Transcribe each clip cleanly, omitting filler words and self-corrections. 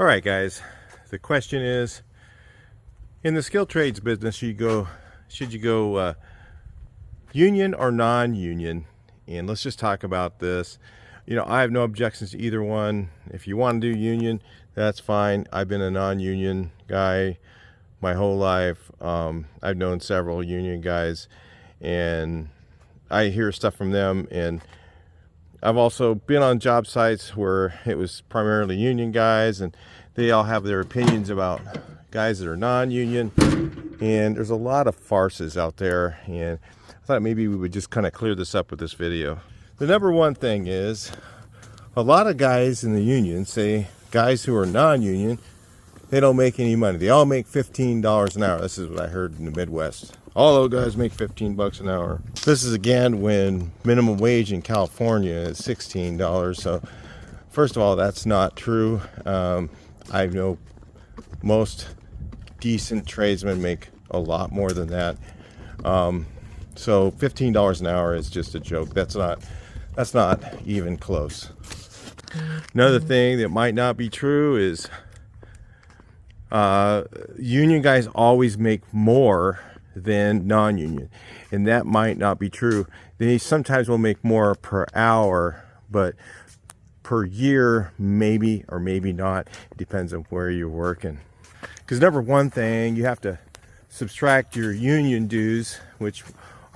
All right, guys, the question is, in the skilled trades business, should you go union or non-union? And let's just talk about this. I have no objections to either one. If you want to do union, that's fine. I've been a non-union guy my whole life. I've known several union guys, and I hear stuff from them. And I've also been on job sites where it was primarily union guys, and they all have their opinions about guys that are non-union. And there's a lot of farces out there, and I thought maybe we would just kind of clear this up with this video. The number one thing is, a lot of guys in the union say guys who are non-union, they don't make any money. They all make $15 an hour. This is what I heard in the Midwest. All those guys make 15 bucks an hour. This is again when minimum wage in California is $16. So first of all, that's not true. I know most decent tradesmen make a lot more than that. So $15 an hour is just a joke. That's not even close. Another thing that might not be true is union guys always make more than non-union, and that might not be true. They sometimes will make more per hour, but per year maybe or maybe not. It depends on where you're working. Because number one thing, you have to subtract your union dues, which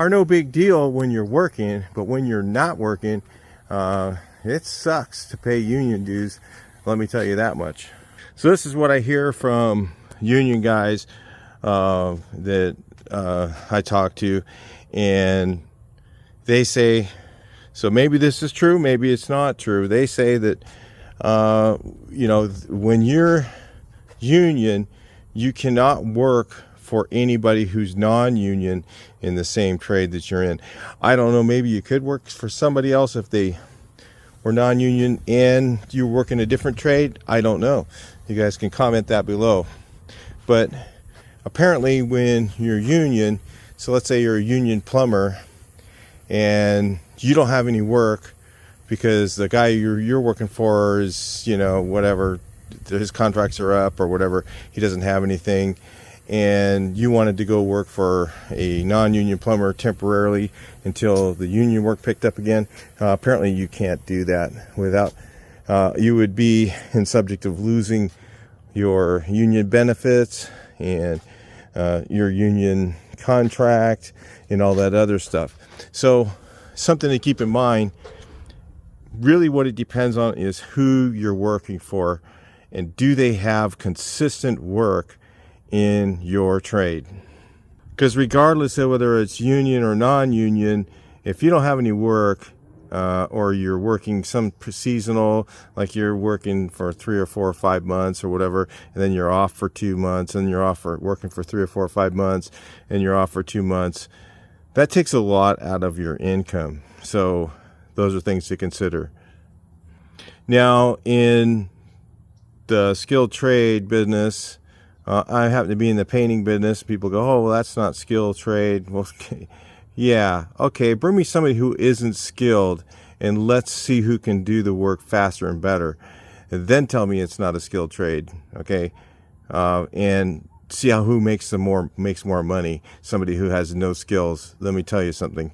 are no big deal when you're working, but when you're not working, it sucks to pay union dues. Let me tell you that much. So this is what I hear from union guys that I talk to, and they say, so maybe this is true, maybe it's not true. They say that when you're union, you cannot work for anybody who's non-union in the same trade that you're in. I don't know, maybe you could work for somebody else if they were non-union and you work in a different trade. I don't know. You guys can comment that below. But apparently when you're union, so let's say you're a union plumber and you don't have any work because the guy you're working for is, whatever, his contracts are up or whatever, he doesn't have anything, and you wanted to go work for a non-union plumber temporarily until the union work picked up again. Apparently you can't do that without, you would be in subject of losing your union benefits and your union contract and all that other stuff. So something to keep in mind, really what it depends on is who you're working for and do they have consistent work in your trade. Because regardless of whether it's union or non-union, if you don't have any work, or you're working some seasonal, like you're working for 3 or 4 or 5 months or whatever, and then you're off for 2 months, and you're off for working for 3 or 4 or 5 months, and you're off for 2 months, that takes a lot out of your income. So those are things to consider. Now, in the skilled trade business, I happen to be in the painting business. People go, oh, well, that's not skilled trade. Well, okay. Yeah, okay, bring me somebody who isn't skilled and let's see who can do the work faster and better. And then tell me it's not a skilled trade, okay? And see who makes more money. Somebody who has no skills. Let me tell you something.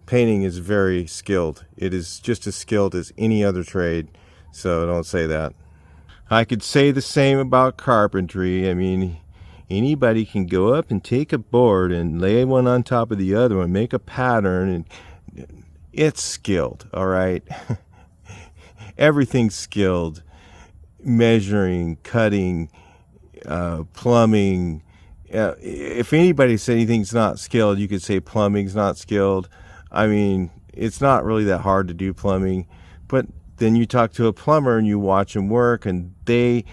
Painting is very skilled. It is just as skilled as any other trade, so don't say that. I could say the same about carpentry. I mean, anybody can go up and take a board and lay one on top of the other one, make a pattern, and it's skilled, all right? Everything's skilled. Measuring, cutting, plumbing. If anybody said anything's not skilled, you could say plumbing's not skilled. I mean, it's not really that hard to do plumbing, but then you talk to a plumber and you watch them work, and they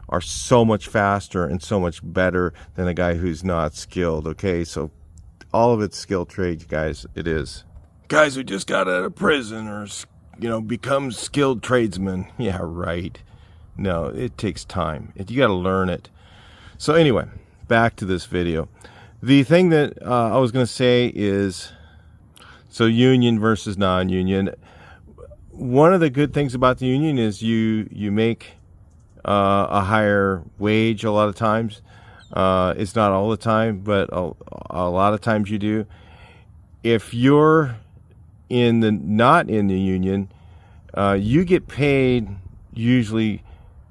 are so much faster and so much better than a guy who's not skilled. Okay, so all of it's skilled trade, guys. It is. Guys who just got out of prison or become skilled tradesmen. Yeah, right. No, it takes time. You got to learn it. So anyway, back to this video. The thing that I was going to say is, so union versus non-union. One of the good things about the union is you make a higher wage a lot of times. It's not all the time, but a lot of times you do. If you're not in the union, you get paid usually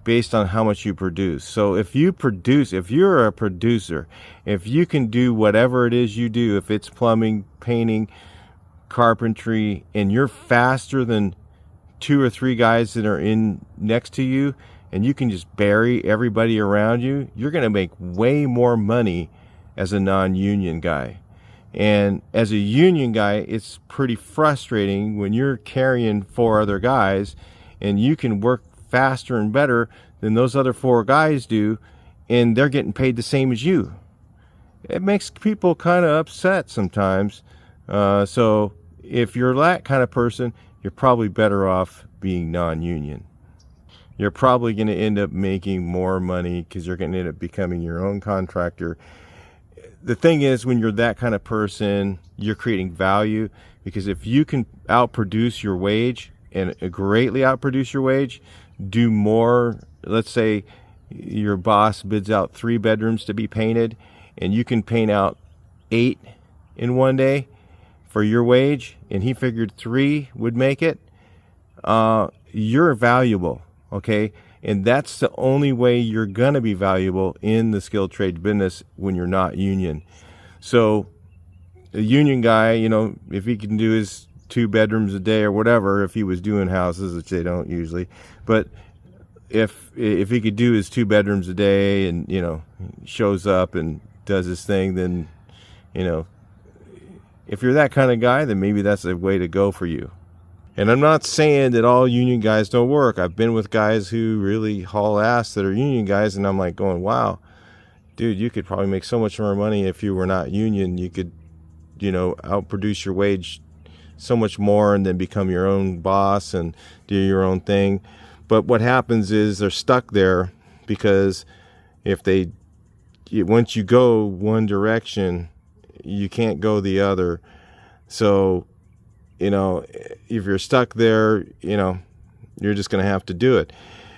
based on how much you produce. So if you're a producer, if you can do whatever it is you do, if it's plumbing, painting, carpentry, and you're faster than 2 or 3 guys that are in next to you, and you can just bury everybody around you, you're going to make way more money as a non-union guy. And as a union guy, it's pretty frustrating when you're carrying 4 other guys and you can work faster and better than those other 4 guys do, and they're getting paid the same as you. It makes people kind of upset sometimes. So if you're that kind of person, you're probably better off being non-union. You're probably going to end up making more money because you're going to end up becoming your own contractor. The thing is, when you're that kind of person, you're creating value, because if you can outproduce your wage and greatly outproduce your wage, do more. Let's say your boss bids out 3 bedrooms to be painted and you can paint out 8 in one day for your wage, and he figured 3 would make it. You're valuable, okay? And that's the only way you're going to be valuable in the skilled trade business when you're not union. So a union guy, if he can do his 2 bedrooms a day or whatever, if he was doing houses, which they don't usually, but if he could do his 2 bedrooms a day and, shows up and does his thing, then, if you're that kind of guy, then maybe that's the way to go for you. And I'm not saying that all union guys don't work. I've been with guys who really haul ass that are union guys, and I'm like going, wow, dude, you could probably make so much more money if you were not union. You could, outproduce your wage so much more and then become your own boss and do your own thing. But what happens is they're stuck there because once you go one direction, you can't go the other. So, if you're stuck there, you're just going to have to do it,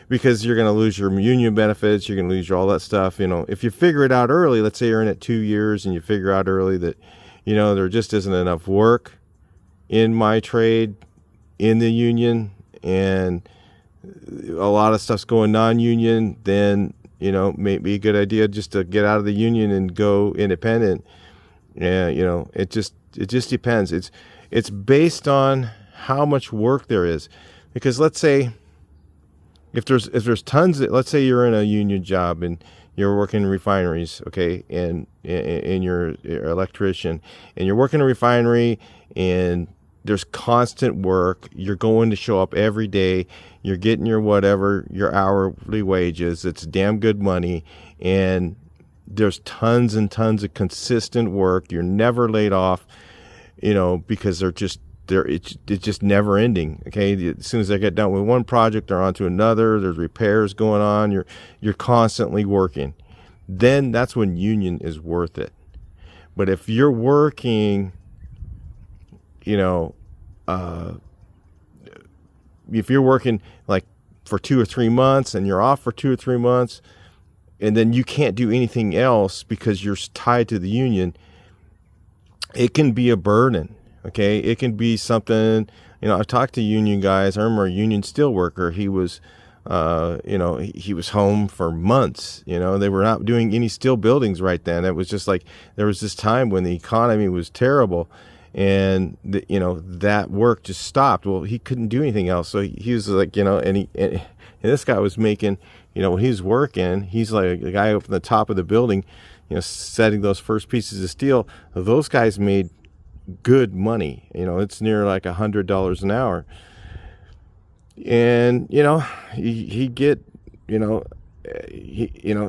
because you're going to lose your union benefits. You're going to lose all that stuff. If you figure it out early, let's say you're in it 2 years and you figure out early that, there just isn't enough work in my trade in the union, and a lot of stuff's going non-union, then, maybe a good idea just to get out of the union and go independent. Yeah. It just depends. It's based on how much work there is, because let's say if there's tons of, let's say you're in a union job and you're working in refineries, okay, and you're an electrician and you're working in a refinery and there's constant work. You're going to show up every day. You're getting your hourly wages. It's damn good money, and there's tons and tons of consistent work. You're never laid off. Because it's just never ending. Okay, as soon as they get done with one project, they're on to another. There's repairs going on. You're constantly working. Then that's when union is worth it. But if you're working, if you're working like for 2 or 3 months and you're off for 2 or 3 months, and then you can't do anything else because you're tied to the union, it can be a burden, okay? It can be something, I've talked to union guys. I remember a union steelworker. He was, he was home for months. They were not doing any steel buildings right then. It was just like there was this time when the economy was terrible, and that work just stopped. Well, he couldn't do anything else, so he was like, and this guy was making, when he was working, he's like the guy up in the top of the building, setting those first pieces of steel. Those guys made good money. It's near like $100 an hour. And, he get,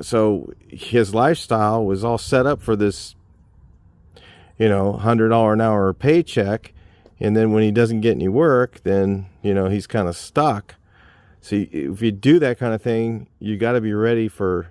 so his lifestyle was all set up for this, $100 an hour paycheck. And then when he doesn't get any work, then, he's kind of stuck. So if you do that kind of thing, you got to be ready for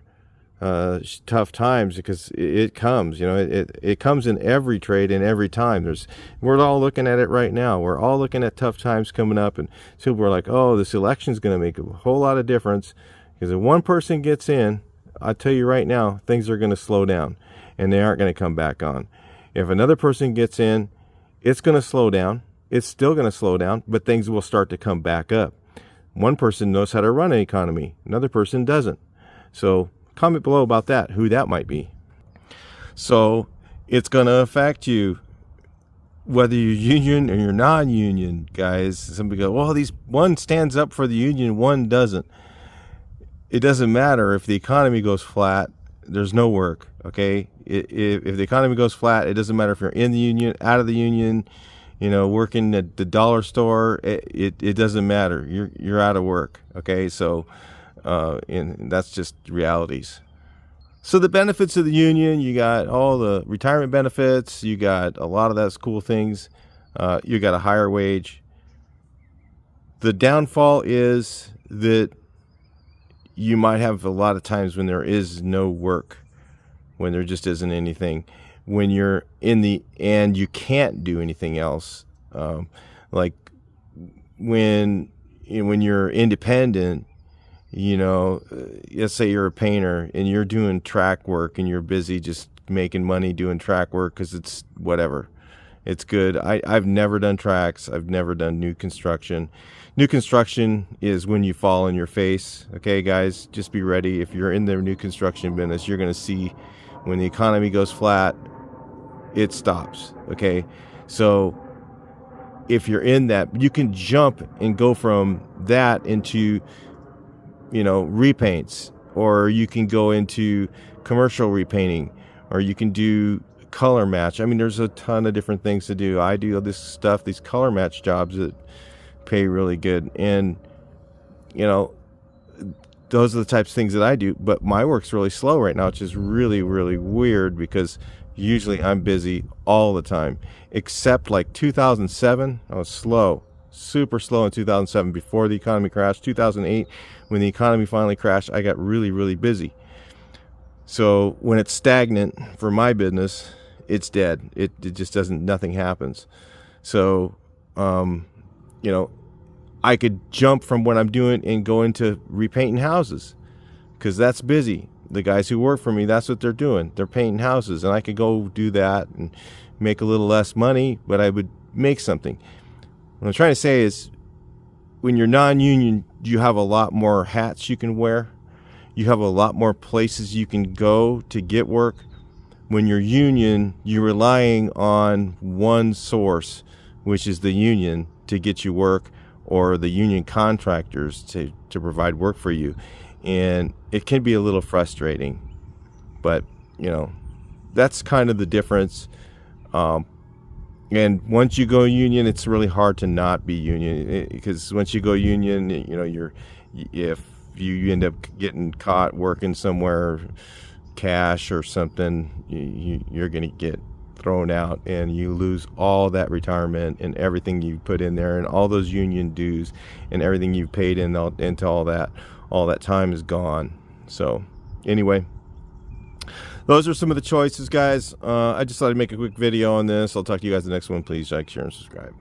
tough times, because it comes, it comes in every trade and every time. We're all looking at it right now. We're all looking at tough times coming up, and people are like, oh, this election is going to make a whole lot of difference. Because if one person gets in, I tell you right now, things are going to slow down and they aren't going to come back on. If another person gets in, it's going to slow down. It's still going to slow down, but things will start to come back up. One person knows how to run an economy. Another person doesn't. So comment below about that, who that might be. So it's going to affect you whether you're union or you're non-union, guys. Somebody go, well, one stands up for the union, one doesn't. It doesn't matter if the economy goes flat, there's no work, okay? If the economy goes flat, it doesn't matter if you're in the union, out of the union, working at the dollar store, it doesn't matter. You're out of work, okay? So, and that's just realities. So the benefits of the union, you got all the retirement benefits, you got a lot of those cool things, you got a higher wage. The downfall is that you might have a lot of times when there is no work, when there just isn't anything, when you're in the and you can't do anything else, like when you're independent. Let's say you're a painter and you're doing track work and you're busy just making money doing track work because it's whatever. It's good. I've never done tracks. I've never done new construction. New construction is when you fall on your face. Okay, guys, just be ready. If you're in the new construction business, you're going to see when the economy goes flat, it stops. Okay, so if you're in that, you can jump and go from that into repaints, or you can go into commercial repainting, or you can do color match. I mean, there's a ton of different things to do. I do this stuff, these color match jobs that pay really good, and those are the types of things that I do. But my work's really slow right now, which is really, really weird, because usually I'm busy all the time, except like 2007, I was slow, super slow in 2007 before the economy crashed. 2008, when the economy finally crashed, I got really, really busy. So when it's stagnant for my business, it's dead. It just doesn't, nothing happens. So, I could jump from what I'm doing and go into repainting houses, because that's busy. The guys who work for me, that's what they're doing. They're painting houses, and I could go do that and make a little less money, but I would make something. What I'm trying to say is, when you're non-union, you have a lot more hats you can wear. You have a lot more places you can go to get work. When you're union, you're relying on one source, which is the union, to get you work, or the union contractors to provide work for you. And it can be a little frustrating, but that's kind of the difference. And once you go union, it's really hard to not be union, because once you go union, if you end up getting caught working somewhere, cash or something, you're going to get thrown out, and you lose all that retirement and everything you put in there, and all those union dues and everything you've paid into all that time is gone. So anyway, those are some of the choices, guys. I just thought I'd make a quick video on this. I'll talk to you guys in the next one. Please like, share, and subscribe.